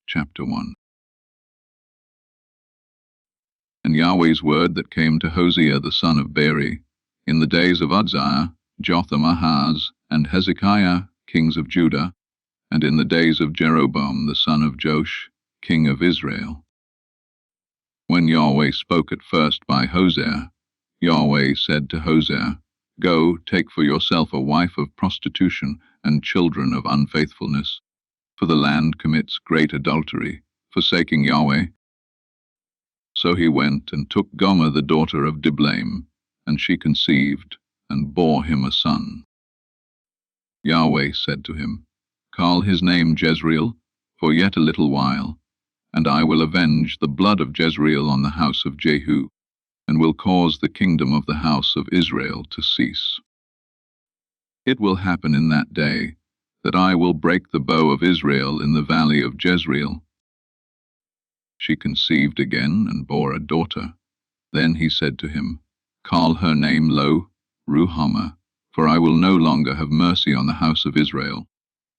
Chapter 1. And Yahweh's word that came to Hosea the son of Beeri, in the days of Uzziah, Jotham, Ahaz, and Hezekiah, kings of Judah, and in the days of Jeroboam the son of Joash, king of Israel. When Yahweh spoke at first by Hosea, Yahweh said to Hosea, Go, take for yourself a wife of prostitution and children of unfaithfulness, for the land commits great adultery, forsaking Yahweh. So he went and took Gomer the daughter of Diblaim, and she conceived, and bore him a son. Yahweh said to him, Call his name Jezreel, for yet a little while, and I will avenge the blood of Jezreel on the house of Jehu, and will cause the kingdom of the house of Israel to cease. It will happen in that day, that I will break the bow of Israel in the valley of Jezreel. She conceived again and bore a daughter. Then he said to him, Call her name Ruhamah, for I will no longer have mercy on the house of Israel,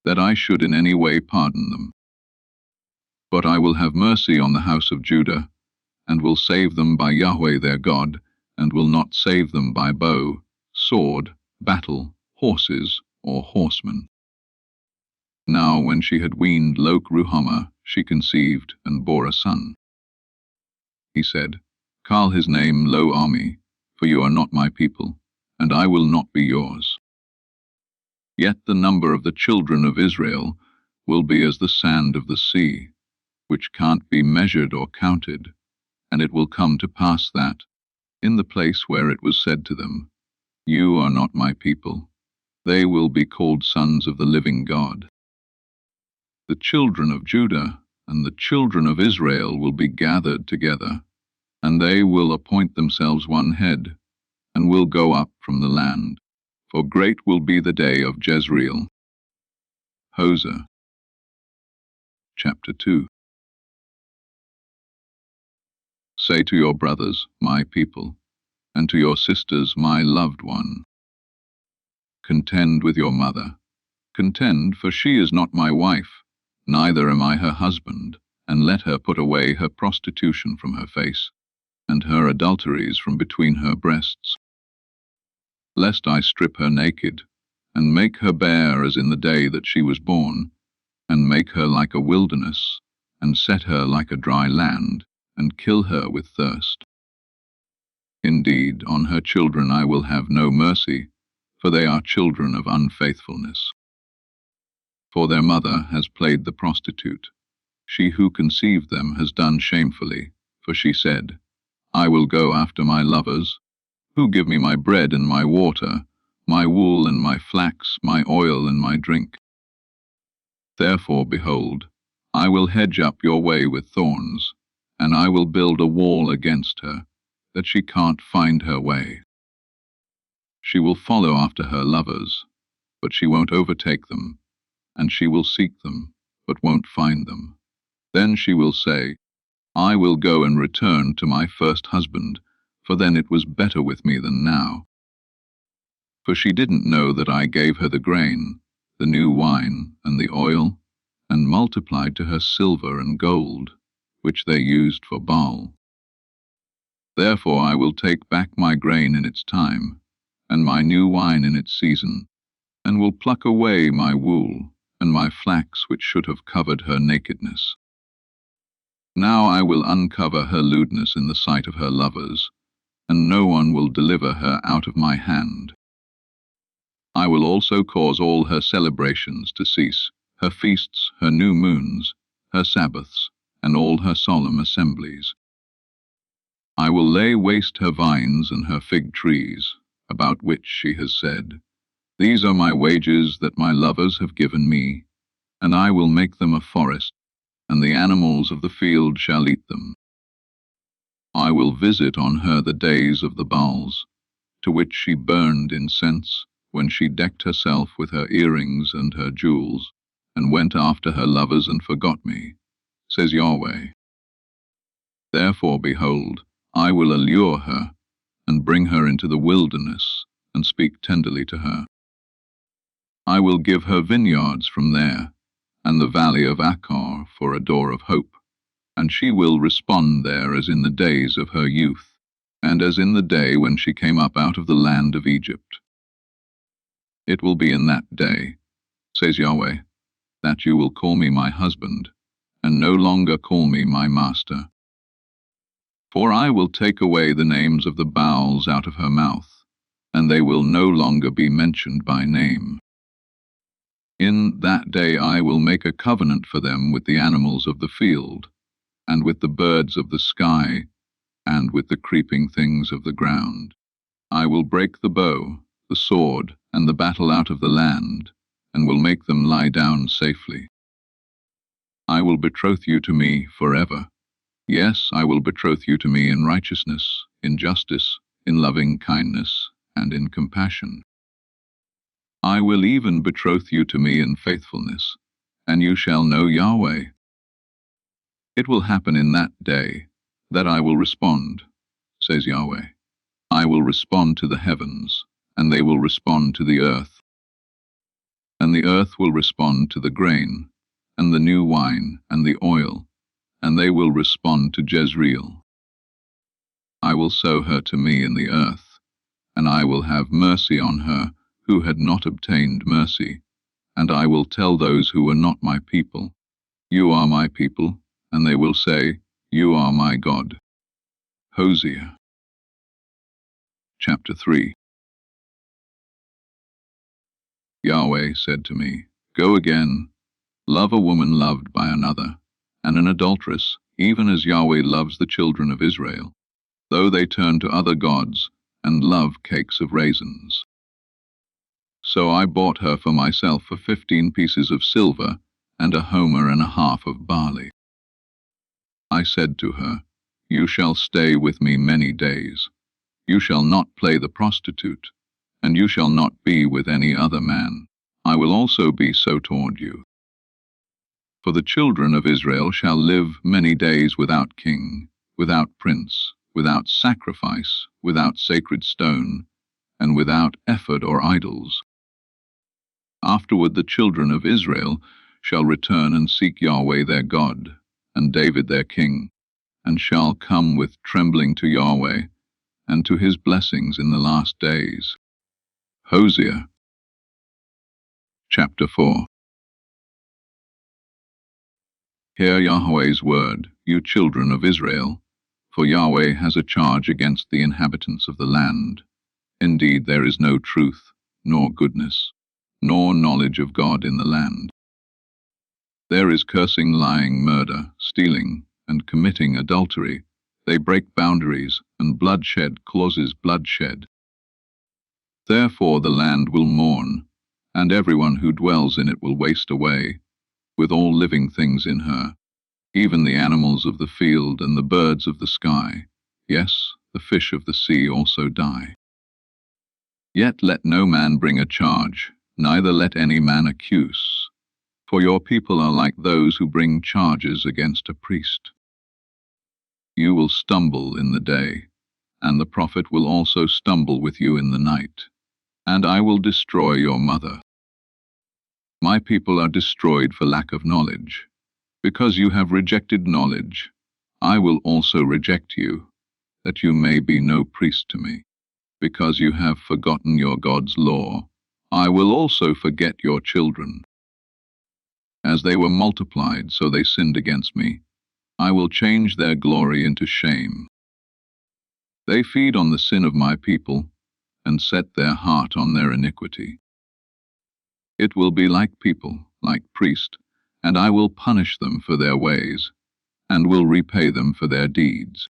that I should in any way pardon them. But I will have mercy on the house of Judah, and will save them by Yahweh their God, and will not save them by bow, sword, battle, horses, or horsemen. Now when she had weaned Ruhamah, she conceived and bore a son. He said, Call his name Lo-Ammi, for you are not my people, and I will not be yours. Yet the number of the children of Israel will be as the sand of the sea, which can't be measured or counted, and it will come to pass that, in the place where it was said to them, You are not my people, they will be called sons of the living God. The children of Judah and the children of Israel will be gathered together, and they will appoint themselves one head, and will go up from the land, for great will be the day of Jezreel. Hosea. Chapter 2. Say to your brothers, my people, and to your sisters, my loved one. Contend with your mother. Contend, for she is not my wife, neither am I her husband, and let her put away her prostitution from her face, and her adulteries from between her breasts. Lest I strip her naked, and make her bare as in the day that she was born, and make her like a wilderness, and set her like a dry land, and kill her with thirst. Indeed, on her children I will have no mercy, for they are children of unfaithfulness. For their mother has played the prostitute. She who conceived them has done shamefully, for she said, I will go after my lovers, who give me my bread and my water, my wool and my flax, my oil and my drink. Therefore, behold, I will hedge up your way with thorns, and I will build a wall against her, that she can't find her way. She will follow after her lovers, but she won't overtake them, and she will seek them, but won't find them. Then she will say, I will go and return to my first husband, for then it was better with me than now. For she didn't know that I gave her the grain, the new wine, and the oil, and multiplied to her silver and gold, which they used for Baal. Therefore I will take back my grain in its time, and my new wine in its season, and will pluck away my wool, and my flax which should have covered her nakedness. Now I will uncover her lewdness in the sight of her lovers, and no one will deliver her out of my hand. I will also cause all her celebrations to cease, her feasts, her new moons, her Sabbaths, and all her solemn assemblies. I will lay waste her vines and her fig trees, about which she has said, These are my wages that my lovers have given me, and I will make them a forest, and the animals of the field shall eat them. I will visit on her the days of the Baals, to which she burned incense, when she decked herself with her earrings and her jewels, and went after her lovers and forgot me, says Yahweh. Therefore, behold, I will allure her, and bring her into the wilderness, and speak tenderly to her. I will give her vineyards from there, and the valley of Achor for a door of hope. And she will respond there as in the days of her youth, and as in the day when she came up out of the land of Egypt. It will be in that day, says Yahweh, that you will call me my husband, and no longer call me my master. For I will take away the names of the Baals out of her mouth, and they will no longer be mentioned by name. In that day I will make a covenant for them with the animals of the field, and with the birds of the sky, and with the creeping things of the ground. I will break the bow, the sword, and the battle out of the land, and will make them lie down safely. I will betroth you to me forever. Yes, I will betroth you to me in righteousness, in justice, in loving kindness, and in compassion. I will even betroth you to me in faithfulness, and you shall know Yahweh. It will happen in that day that I will respond, says Yahweh. I will respond to the heavens, and they will respond to the earth. And the earth will respond to the grain, and the new wine, and the oil, and they will respond to Jezreel. I will sow her to me in the earth, and I will have mercy on her who had not obtained mercy, and I will tell those who were not my people, you are my people, and they will say, you are my God. Hosea. Chapter 3. Yahweh said to me, Go again, love a woman loved by another, and an adulteress, even as Yahweh loves the children of Israel, though they turn to other gods and love cakes of raisins. So I bought her for myself for 15 pieces of silver and a homer and a half of barley. I said to her, You shall stay with me many days. You shall not play the prostitute, and you shall not be with any other man. I will also be so toward you. For the children of Israel shall live many days without king, without prince, without sacrifice, without sacred stone, and without ephod or idols. Afterward the children of Israel shall return and seek Yahweh their God, and David their king, and shall come with trembling to Yahweh, and to his blessings in the last days. Hosea. Chapter 4. Hear Yahweh's word, you children of Israel, for Yahweh has a charge against the inhabitants of the land. Indeed, there is no truth, nor goodness, nor knowledge of God in the land. There is cursing, lying, murder, stealing, and committing adultery. They break boundaries, and bloodshed causes bloodshed. Therefore the land will mourn, and everyone who dwells in it will waste away, with all living things in her, even the animals of the field and the birds of the sky. Yes, the fish of the sea also die. Yet let no man bring a charge, neither let any man accuse, for your people are like those who bring charges against a priest. You will stumble in the day, and the prophet will also stumble with you in the night, and I will destroy your mother. My people are destroyed for lack of knowledge. Because you have rejected knowledge, I will also reject you, that you may be no priest to me. Because you have forgotten your God's law, I will also forget your children. As they were multiplied, so they sinned against me. I will change their glory into shame. They feed on the sin of my people, and set their heart on their iniquity. It will be like people, like priest, and I will punish them for their ways, and will repay them for their deeds.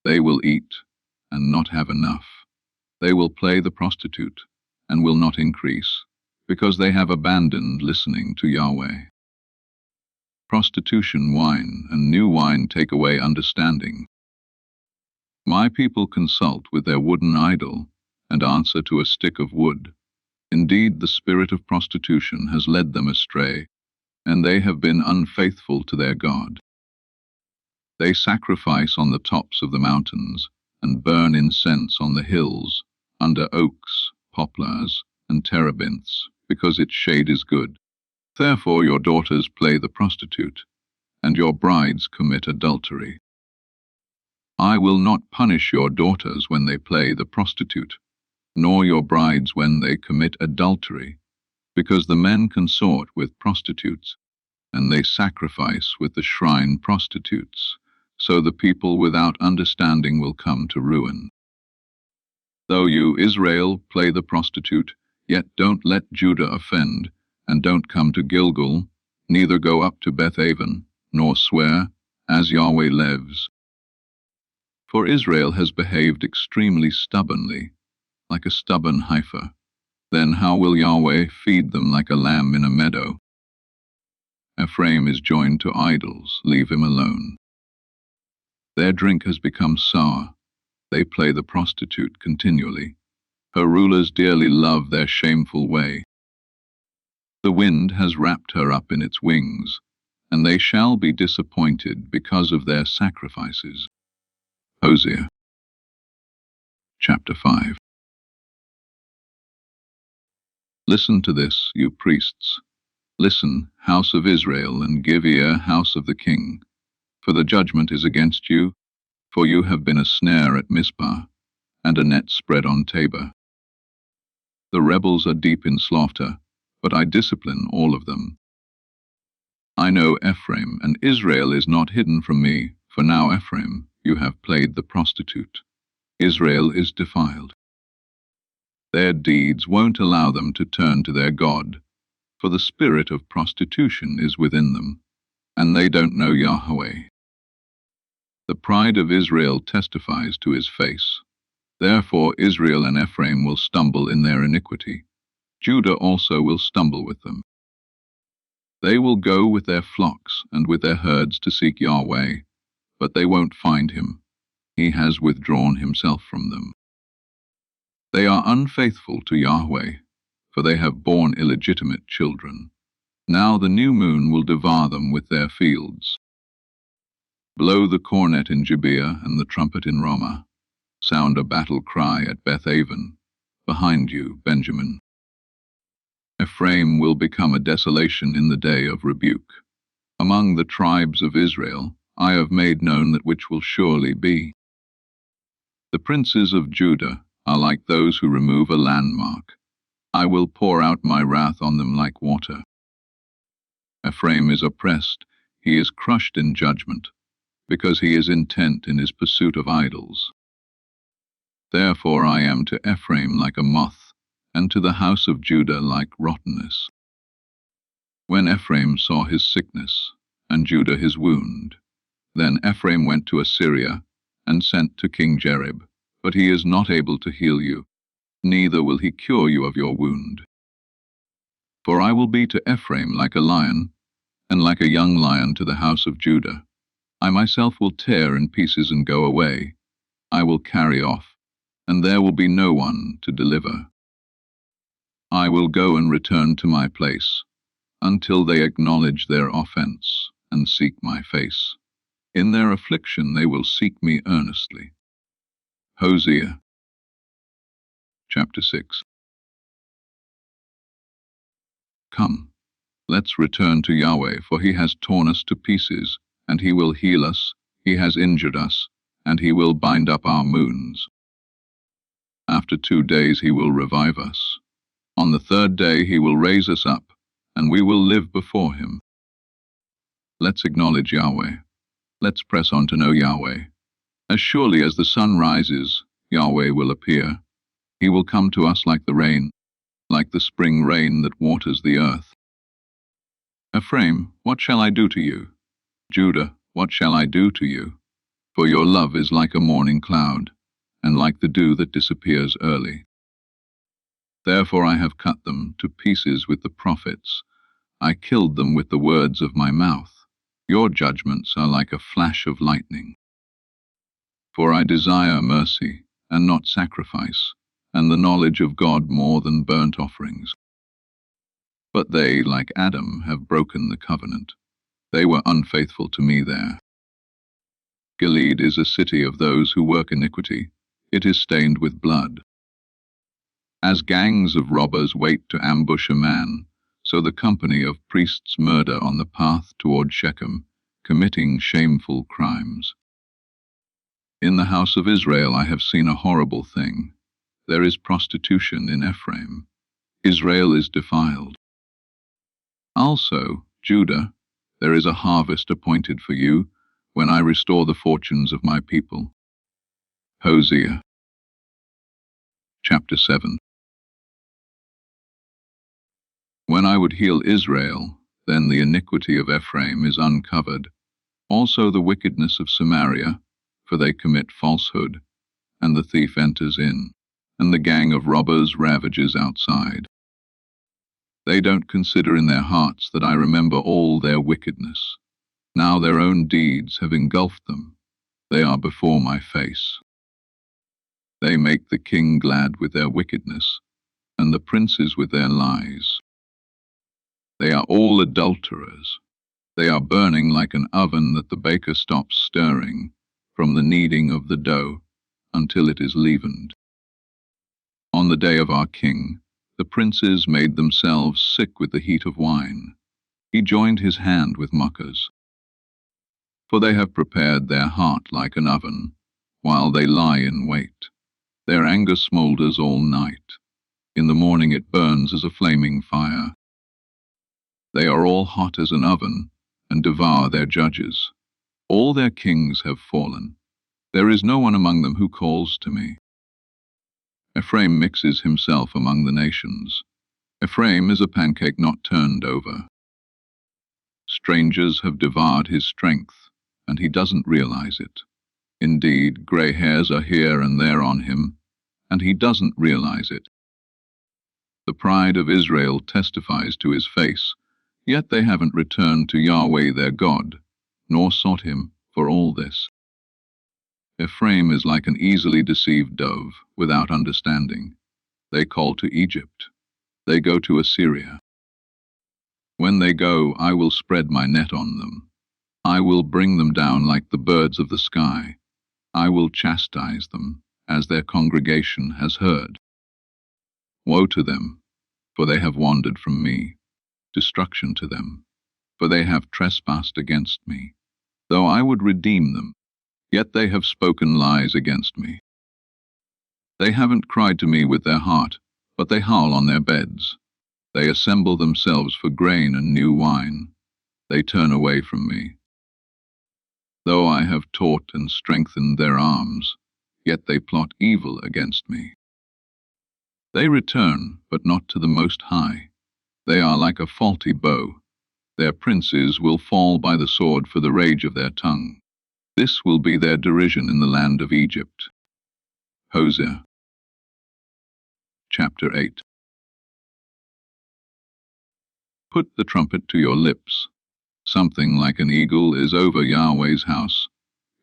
They will eat, and not have enough. They will play the prostitute, and will not increase, because they have abandoned listening to Yahweh. Prostitution, wine, and new wine take away understanding. My people consult with their wooden idol, and answer to a stick of wood. Indeed, the spirit of prostitution has led them astray, and they have been unfaithful to their God. They sacrifice on the tops of the mountains, and burn incense on the hills, under oaks, poplars, and terebinths, because its shade is good. Therefore your daughters play the prostitute, and your brides commit adultery. I will not punish your daughters when they play the prostitute, nor your brides when they commit adultery, because the men consort with prostitutes, and they sacrifice with the shrine prostitutes, so the people without understanding will come to ruin. Though you, Israel, play the prostitute, yet don't let Judah offend, and don't come to Gilgal, neither go up to Bethaven, nor swear, as Yahweh lives. For Israel has behaved extremely stubbornly, like a stubborn heifer. Then how will Yahweh feed them like a lamb in a meadow? Ephraim is joined to idols, leave him alone. Their drink has become sour. They play the prostitute continually. Her rulers dearly love their shameful way. The wind has wrapped her up in its wings, and they shall be disappointed because of their sacrifices. Hosea, chapter 5. Listen to this, you priests. Listen, house of Israel, and give ear, house of the king. For the judgment is against you, for you have been a snare at Mizpah, and a net spread on Tabor. The rebels are deep in slaughter, but I discipline all of them. I know Ephraim, and Israel is not hidden from me, for now, Ephraim, you have played the prostitute. Israel is defiled. Their deeds won't allow them to turn to their God, for the spirit of prostitution is within them, and they don't know Yahweh. The pride of Israel testifies to his face. Therefore Israel and Ephraim will stumble in their iniquity. Judah also will stumble with them. They will go with their flocks and with their herds to seek Yahweh, but they won't find him. He has withdrawn himself from them. They are unfaithful to Yahweh, for they have borne illegitimate children. Now the new moon will devour them with their fields. Blow the cornet in Gibeah and the trumpet in Ramah. Sound a battle cry at Bethaven. Behind you, Benjamin. Ephraim will become a desolation in the day of rebuke. Among the tribes of Israel, I have made known that which will surely be. The princes of Judah are like those who remove a landmark. I will pour out my wrath on them like water. Ephraim is oppressed, he is crushed in judgment, because he is intent in his pursuit of idols. Therefore I am to Ephraim like a moth, and to the house of Judah like rottenness. When Ephraim saw his sickness, and Judah his wound, then Ephraim went to Assyria, and sent to King Jareb, but he is not able to heal you, neither will he cure you of your wound. For I will be to Ephraim like a lion, and like a young lion to the house of Judah. I myself will tear in pieces and go away. I will carry off, and there will be no one to deliver. I will go and return to my place, until they acknowledge their offense and seek my face. In their affliction they will seek me earnestly. Hosea, chapter 6. Come, let's return to Yahweh, for he has torn us to pieces, and he will heal us. He has injured us, and he will bind up our wounds. After 2 days he will revive us. On the 3rd day he will raise us up, and we will live before him. Let's acknowledge Yahweh. Let's press on to know Yahweh. As surely as the sun rises, Yahweh will appear. He will come to us like the rain, like the spring rain that waters the earth. Ephraim, what shall I do to you? Judah, what shall I do to you? For your love is like a morning cloud, and like the dew that disappears early. Therefore I have cut them to pieces with the prophets. I killed them with the words of my mouth. Your judgments are like a flash of lightning. For I desire mercy, and not sacrifice, and the knowledge of God more than burnt offerings. But they, like Adam, have broken the covenant. They were unfaithful to me there. Gilead is a city of those who work iniquity. It is stained with blood. As gangs of robbers wait to ambush a man, So the company of priests murder on the path toward Shechem, committing shameful crimes. In the house of Israel I have seen a horrible thing. There is prostitution in Ephraim. Israel is defiled. Also, Judah, there is a harvest appointed for you, when I restore the fortunes of my people. Hosea, chapter 7. When I would heal Israel, then the iniquity of Ephraim is uncovered, also the wickedness of Samaria, for they commit falsehood, and the thief enters in, and the gang of robbers ravages outside. They don't consider in their hearts that I remember all their wickedness. Now their own deeds have engulfed them. They are before my face. They make the king glad with their wickedness, and the princes with their lies. They are all adulterers. They are burning like an oven that the baker stops stirring, from the kneading of the dough, until it is leavened. On the day of our king, the princes made themselves sick with the heat of wine. He joined his hand with mockers. For they have prepared their heart like an oven, while they lie in wait. Their anger smoulders all night. In the morning it burns as a flaming fire. They are all hot as an oven, and devour their judges. All their kings have fallen. There is no one among them who calls to me. Ephraim mixes himself among the nations. Ephraim is a pancake not turned over. Strangers have devoured his strength, and he doesn't realize it. Indeed, gray hairs are here and there on him, and he doesn't realize it. The pride of Israel testifies to his face, yet they haven't returned to Yahweh their God, nor sought him for all this. Ephraim is like an easily deceived dove, without understanding. They call to Egypt. They go to Assyria. When they go, I will spread my net on them. I will bring them down like the birds of the sky. I will chastise them, as their congregation has heard. Woe to them, for they have wandered from me. Destruction to them, for they have trespassed against me. Though I would redeem them, yet they have spoken lies against me. They haven't cried to me with their heart, but they howl on their beds. They assemble themselves for grain and new wine. They turn away from me. Though I have taught and strengthened their arms, yet they plot evil against me. They return, but not to the Most High. They are like a faulty bow. Their princes will fall by the sword for the rage of their tongue. This will be their derision in the land of Egypt. Hosea, chapter 8. Put the trumpet to your lips. Something like an eagle is over Yahweh's house,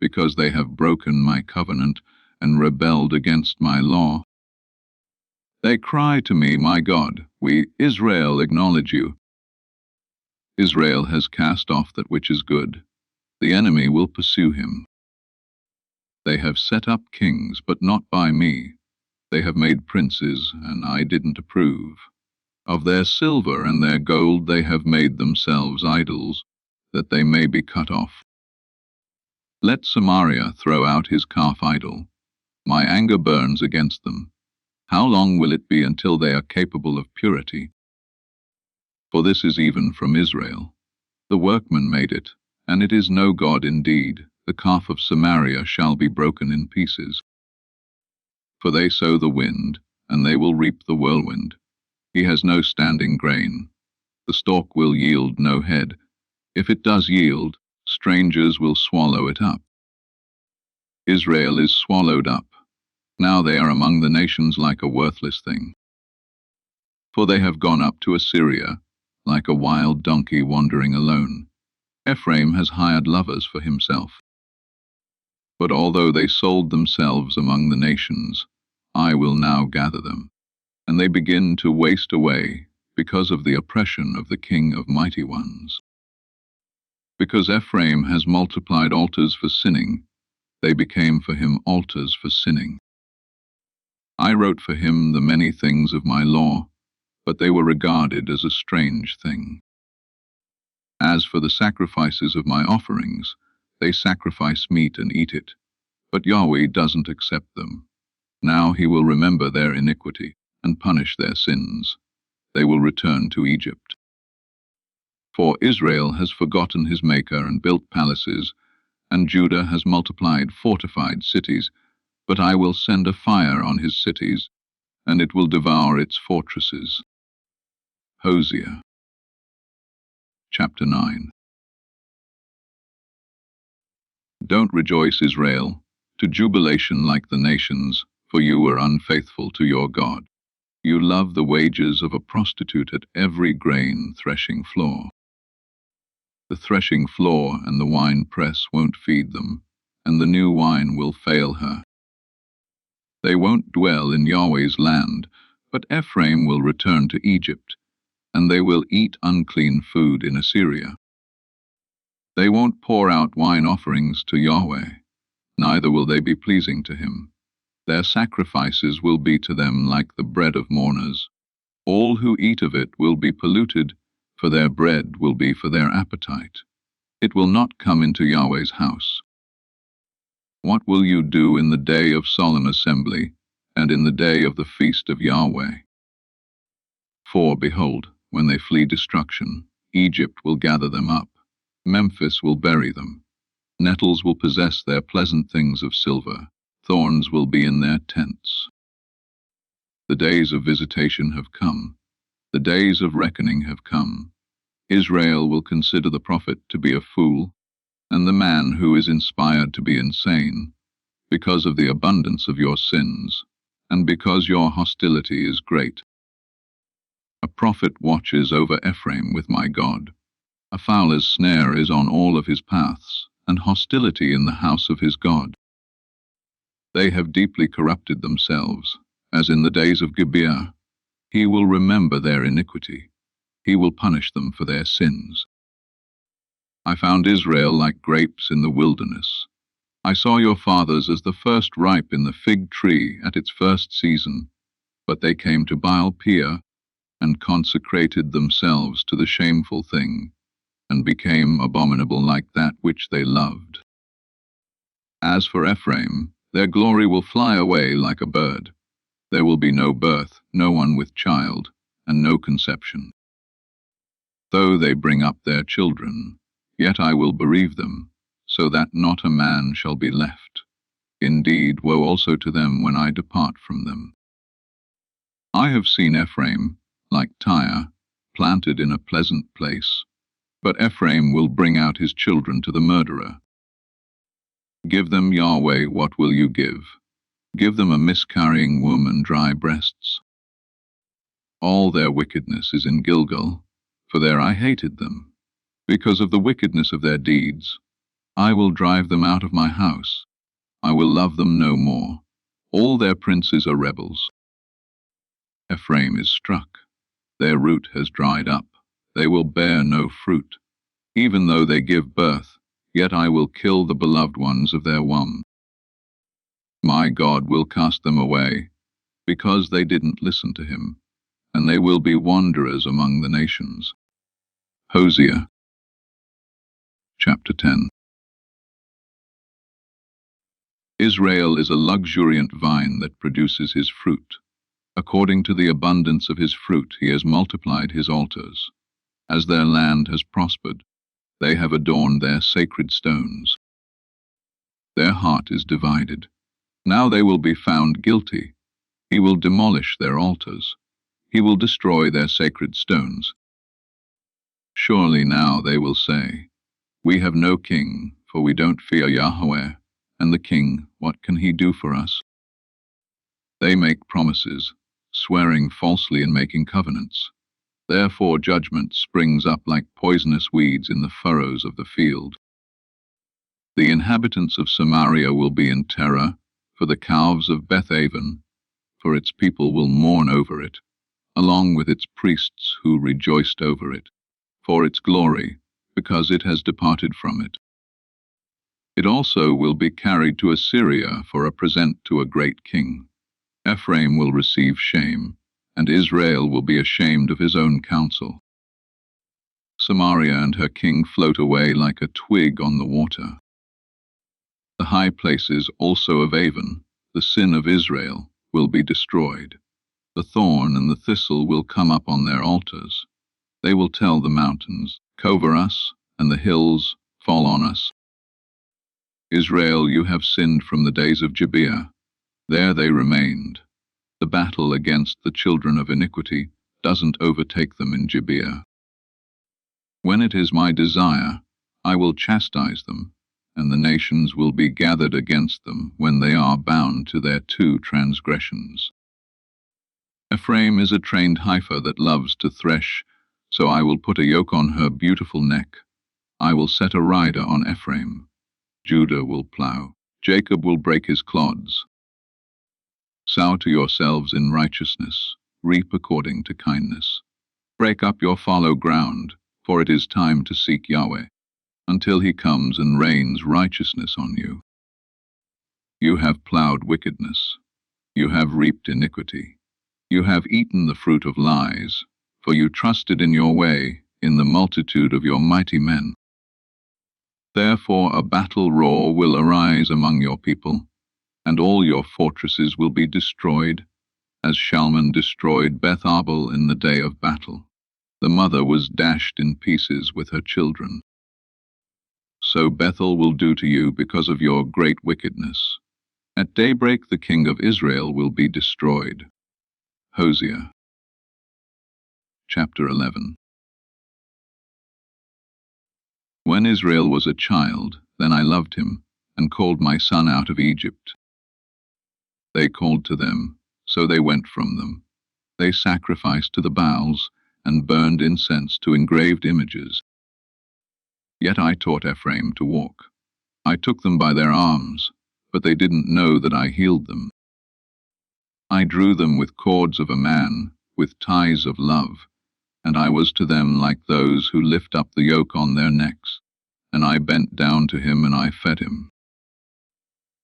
because they have broken my covenant and rebelled against my law. They cry to me, my God, we, Israel, acknowledge you. Israel has cast off that which is good. The enemy will pursue him. They have set up kings, but not by me. They have made princes, and I didn't approve. Of their silver and their gold they have made themselves idols, that they may be cut off. Let Samaria throw out his calf idol. My anger burns against them. How long will it be until they are capable of purity? For this is even from Israel. The workman made it, and it is no God indeed. The calf of Samaria shall be broken in pieces. For they sow the wind, and they will reap the whirlwind. He has no standing grain. The stalk will yield no head. If it does yield, strangers will swallow it up. Israel is swallowed up. Now they are among the nations like a worthless thing. For they have gone up to Assyria, like a wild donkey wandering alone. Ephraim has hired lovers for himself. But although they sold themselves among the nations, I will now gather them, and they begin to waste away because of the oppression of the king of mighty ones. Because Ephraim has multiplied altars for sinning, they became for him altars for sinning. I wrote for him the many things of my law, but they were regarded as a strange thing. As for the sacrifices of my offerings, they sacrifice meat and eat it, but Yahweh doesn't accept them. Now he will remember their iniquity and punish their sins. They will return to Egypt. For Israel has forgotten his Maker and built palaces, and Judah has multiplied fortified cities, but I will send a fire on his cities, and it will devour its fortresses. Hosea, chapter 9. Don't rejoice, Israel, to jubilation like the nations, for you were unfaithful to your God. You love the wages of a prostitute at every grain threshing floor. The threshing floor and the wine press won't feed them, and the new wine will fail her. They won't dwell in Yahweh's land, but Ephraim will return to Egypt, and they will eat unclean food in Assyria. They won't pour out wine offerings to Yahweh, neither will they be pleasing to him. Their sacrifices will be to them like the bread of mourners. All who eat of it will be polluted, for their bread will be for their appetite. It will not come into Yahweh's house. What will you do in the day of solemn assembly, and in the day of the feast of Yahweh? For, behold, when they flee destruction, Egypt will gather them up, Memphis will bury them. Nettles will possess their pleasant things of silver, thorns will be in their tents. The days of visitation have come, the days of reckoning have come. Israel will consider the prophet to be a fool, and the man who is inspired to be insane, because of the abundance of your sins, and because your hostility is great. A prophet watches over Ephraim with my God. A fowler's snare is on all of his paths, and hostility in the house of his God. They have deeply corrupted themselves, as in the days of Gibeah. He will remember their iniquity. He will punish them for their sins. I found Israel like grapes in the wilderness. I saw your fathers as the first ripe in the fig tree at its first season, but they came to Baal-peor and consecrated themselves to the shameful thing, and became abominable like that which they loved. As for Ephraim, their glory will fly away like a bird. There will be no birth, no one with child, and no conception. Though they bring up their children, yet I will bereave them, so that not a man shall be left. Indeed, woe also to them when I depart from them. I have seen Ephraim, like Tyre, planted in a pleasant place, but Ephraim will bring out his children to the murderer. Give them, Yahweh, what will you give? Give them a miscarrying womb and dry breasts. All their wickedness is in Gilgal, for there I hated them. Because of the wickedness of their deeds, I will drive them out of my house. I will love them no more. All their princes are rebels. Ephraim is struck. Their root has dried up. They will bear no fruit. Even though they give birth, yet I will kill the beloved ones of their womb. My God will cast them away, because they didn't listen to him, and they will be wanderers among the nations. Hosea, chapter 10. Israel is a luxuriant vine that produces his fruit. According to the abundance of his fruit he has multiplied his altars. As their land has prospered, they have adorned their sacred stones. Their heart is divided. Now they will be found guilty. He will demolish their altars. He will destroy their sacred stones. Surely now they will say, we have no king, for we don't fear Yahweh, and the king, what can he do for us? They make promises, swearing falsely and making covenants. Therefore judgment springs up like poisonous weeds in the furrows of the field. The inhabitants of Samaria will be in terror, for the calves of Beth-aven, for its people will mourn over it, along with its priests who rejoiced over it, for its glory, because it has departed from it. It also will be carried to Assyria for a present to a great king. Ephraim will receive shame, and Israel will be ashamed of his own counsel. Samaria and her king float away like a twig on the water. The high places also of Avon, the sin of Israel, will be destroyed. The thorn and the thistle will come up on their altars. They will tell the mountains, "Cover us," and the hills, "Fall on us." Israel, you have sinned from the days of Gibeah. There they remained. The battle against the children of iniquity doesn't overtake them in Gibeah. When it is my desire, I will chastise them, and the nations will be gathered against them when they are bound to their two transgressions. Ephraim is a trained heifer that loves to thresh, so I will put a yoke on her beautiful neck. I will set a rider on Ephraim. Judah will plow. Jacob will break his clods. Sow to yourselves in righteousness, reap according to kindness. Break up your fallow ground, for it is time to seek Yahweh, until he comes and rains righteousness on you. You have plowed wickedness. You have reaped iniquity. You have eaten the fruit of lies, for you trusted in your way, in the multitude of your mighty men. Therefore a battle roar will arise among your people, and all your fortresses will be destroyed, as Shalman destroyed Beth Arbel in the day of battle. The mother was dashed in pieces with her children. So Bethel will do to you because of your great wickedness. At daybreak the king of Israel will be destroyed. Hosea. Chapter 11. When Israel was a child, then I loved him, and called my son out of Egypt. They called to them, so they went from them. They sacrificed to the Baals, and burned incense to engraved images. Yet I taught Ephraim to walk. I took them by their arms, but they didn't know that I healed them. I drew them with cords of a man, with ties of love, and I was to them like those who lift up the yoke on their necks, and I bent down to him and I fed him.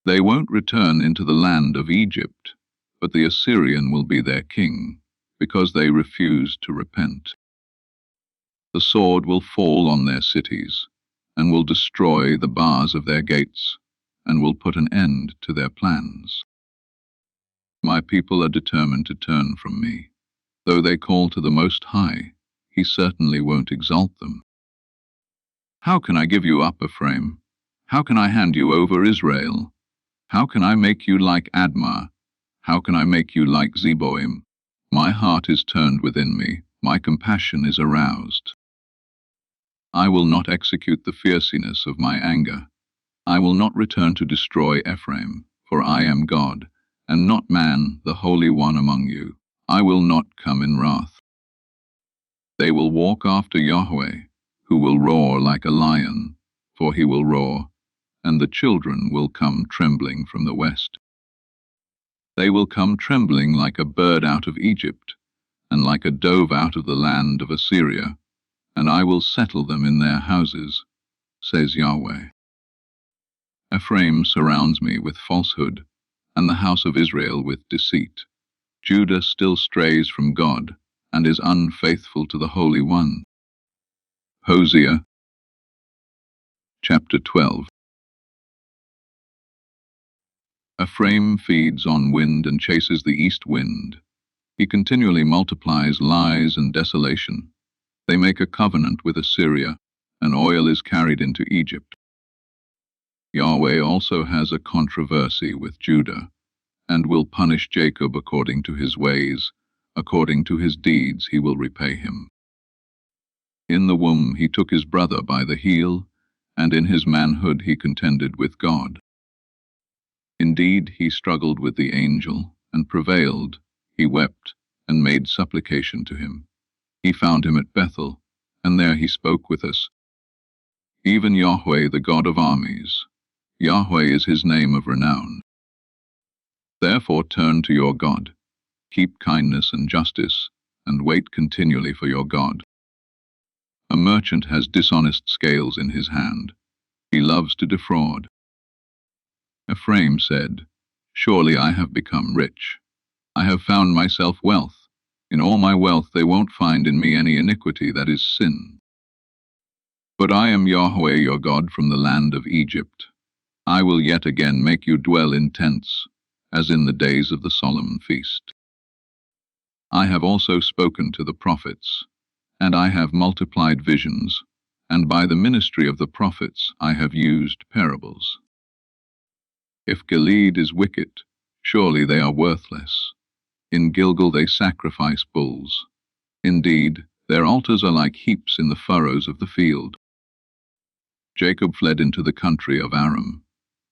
They won't return into the land of Egypt, but the Assyrian will be their king, because they refused to repent. The sword will fall on their cities, and will destroy the bars of their gates, and will put an end to their plans. My people are determined to turn from me. Though they call to the Most High, he certainly won't exalt them. How can I give you up, Ephraim? How can I hand you over, Israel? How can I make you like Admah? How can I make you like Zeboim? My heart is turned within me, my compassion is aroused. I will not execute the fierceness of my anger. I will not return to destroy Ephraim, for I am God, and not man, the Holy One among you. I will not come in wrath. They will walk after Yahweh, who will roar like a lion, for he will roar, and the children will come trembling from the west. They will come trembling like a bird out of Egypt, and like a dove out of the land of Assyria, and I will settle them in their houses, says Yahweh. Ephraim surrounds me with falsehood, and the house of Israel with deceit. Judah still strays from God, and is unfaithful to the Holy One. Hosea. Chapter 12. Ephraim feeds on wind and chases the east wind. He continually multiplies lies and desolation. They make a covenant with Assyria, and oil is carried into Egypt. Yahweh also has a controversy with Judah, and will punish Jacob according to his ways. According to his deeds he will repay him. In the womb he took his brother by the heel, and in his manhood he contended with God. Indeed, he struggled with the angel, and prevailed. He wept, and made supplication to him. He found him at Bethel, and there he spoke with us. Even Yahweh, the God of armies, Yahweh is his name of renown. Therefore turn to your God. Keep kindness and justice, and wait continually for your God. A merchant has dishonest scales in his hand. He loves to defraud. Ephraim said, Surely I have become rich. I have found myself wealth. In all my wealth they won't find in me any iniquity that is sin. But I am Yahweh your God from the land of Egypt. I will yet again make you dwell in tents, as in the days of the solemn feast. I have also spoken to the prophets, and I have multiplied visions, and by the ministry of the prophets I have used parables. If Gilead is wicked, surely they are worthless. In Gilgal they sacrifice bulls. Indeed, their altars are like heaps in the furrows of the field. Jacob fled into the country of Aram.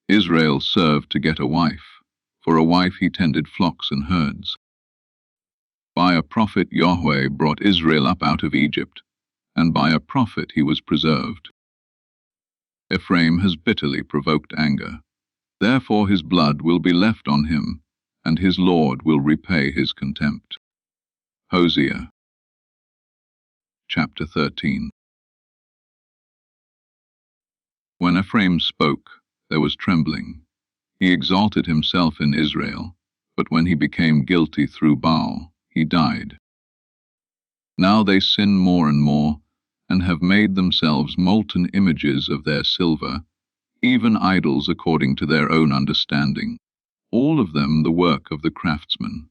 Israel served to get a wife. For a wife he tended flocks and herds. By a prophet Yahweh brought Israel up out of Egypt, and by a prophet he was preserved. Ephraim has bitterly provoked anger. Therefore his blood will be left on him, and his Lord will repay his contempt. Hosea, chapter 13. When Ephraim spoke, there was trembling. He exalted himself in Israel, but when he became guilty through Baal, he died. Now they sin more and more, and have made themselves molten images of their silver, even idols according to their own understanding, all of them the work of the craftsman.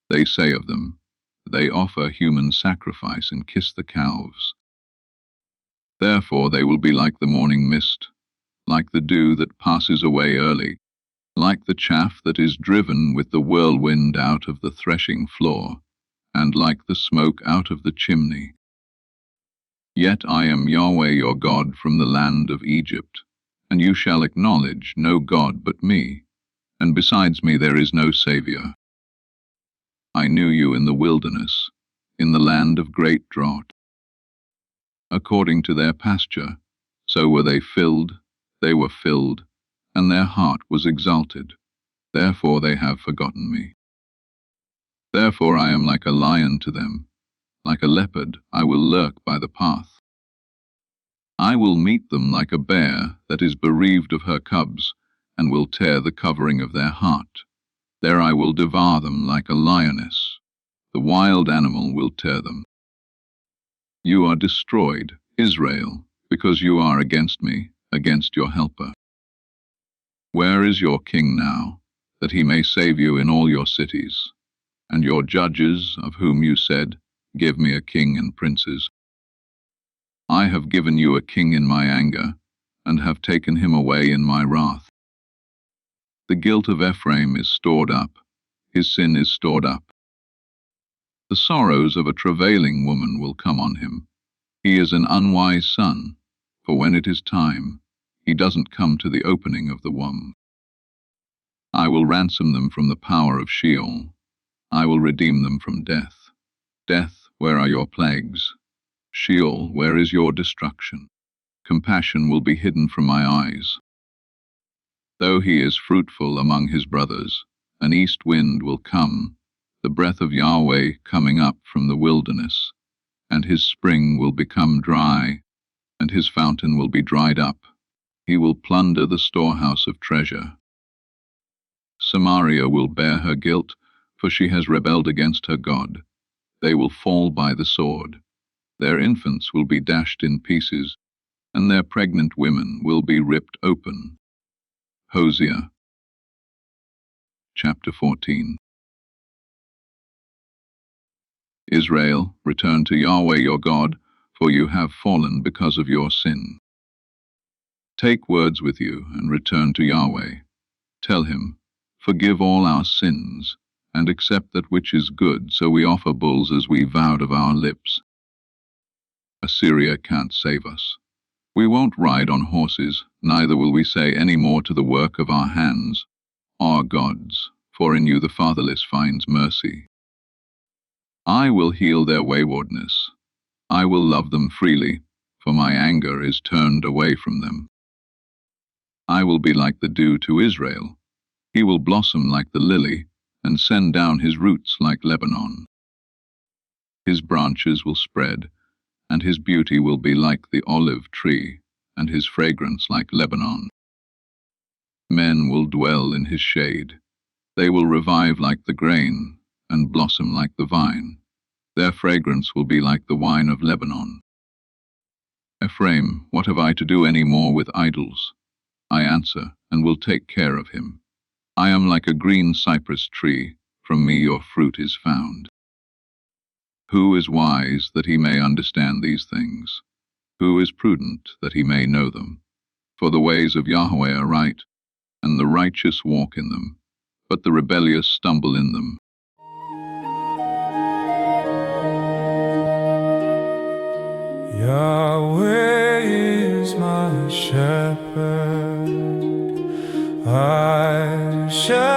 They say of them, they offer human sacrifice and kiss the calves. Therefore they will be like the morning mist, like the dew that passes away early, like the chaff that is driven with the whirlwind out of the threshing floor, and like the smoke out of the chimney. Yet I am Yahweh your God from the land of Egypt, and you shall acknowledge no God but me, and besides me there is no Saviour. I knew you in the wilderness, in the land of great drought. According to their pasture, so were they filled, and their heart was exalted. Therefore they have forgotten me. Therefore I am like a lion to them, like a leopard I will lurk by the path. I will meet them like a bear that is bereaved of her cubs, and will tear the covering of their heart. There I will devour them like a lioness. The wild animal will tear them. You are destroyed, Israel, because you are against me, against your helper. Where is your king now, that he may save you in all your cities? And your judges, of whom you said, give me a king and princes? I have given you a king in my anger, and have taken him away in my wrath. The guilt of Ephraim is stored up, his sin is stored up. The sorrows of a travailing woman will come on him. He is an unwise son, for when it is time, he doesn't come to the opening of the womb. I will ransom them from the power of Sheol. I will redeem them from death. Death, where are your plagues? Sheol, where is your destruction? Compassion will be hidden from my eyes. Though he is fruitful among his brothers, an east wind will come, the breath of Yahweh coming up from the wilderness, and his spring will become dry, and his fountain will be dried up. He will plunder the storehouse of treasure. Samaria will bear her guilt, for she has rebelled against her God. They will fall by the sword. Their infants will be dashed in pieces, and their pregnant women will be ripped open. Hosea, chapter 14. Israel, return to Yahweh your God, for you have fallen because of your sin. Take words with you and return to Yahweh. Tell him, forgive all our sins, and accept that which is good, so we offer bulls as we vowed of our lips. Assyria can't save us. We won't ride on horses, neither will we say any more to the work of our hands, our gods, for in you the fatherless finds mercy. I will heal their waywardness. I will love them freely, for my anger is turned away from them. I will be like the dew to Israel. He will blossom like the lily, and send down his roots like Lebanon. His branches will spread, and his beauty will be like the olive tree, and his fragrance like Lebanon. Men will dwell in his shade. They will revive like the grain, and blossom like the vine. Their fragrance will be like the wine of Lebanon. Ephraim, what have I to do any more with idols? I answer, and will take care of him. I am like a green cypress tree, from me your fruit is found. Who is wise that he may understand these things? Who is prudent that he may know them? For the ways of Yahweh are right, and the righteous walk in them, but the rebellious stumble in them. Yahweh is my shepherd, I shall